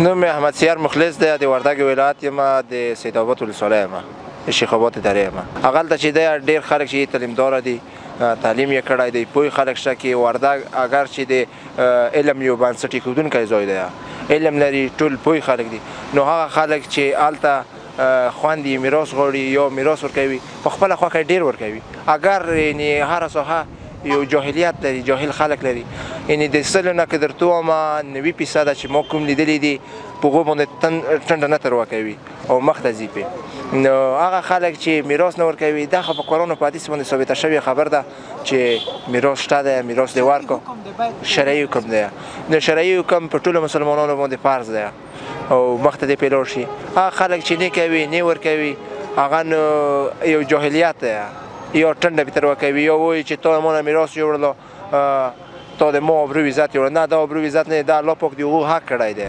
نوم احمد سیار مخلص دی د وردګ ولایت یم د سیدآباد ولسوالۍ یم د شیخ آباد درې یم. هغلته چې دی ډېر خلک چې تعلیمداره دي، تعلیم یې کړی دی، پوه خلک شته چې وردګ اگر چې د علم یو بنسټ ایښودونکی ځای دی، علم لري، ټول پوه خلک دي، نو هغه خلک چې هلته خوند یې میراث غواړي یا میراث ورکوي په خپله خوښه ډېر ورکوي. اگر یعنې هره ساحه یو جاهلیت لري، جاهل خلک لري، یعنې د سلو نه که درته ووایم 90% چې ما کوم لیدلي دي په هغو باندې ټنډه نه تروا کوي او مخ ته ځي پې. نو هغه خلک چې میراث نه ورکوي دا خو په قرآن په حدیث باندې ثابته شوې خبر ده چې میراث شته دی، میراث دې ورکړه، شرعي حکم دی. نو شرعي حکم په ټولو مسلمانانو باندې فرض دی او مخ ته دې پې لاړ شي. هغه خلک چې نه کوي، نه ورکوي، هغه نو یو جاهلیت دی، یا ټنډه پې تروا کوي، یا وایي چې تا ما نه میراث یوړله، تا د ما آبرو عزت یوړه. نه، دا آبرو عزت نه دی، دا الله پاک د هغو حق کړی دی.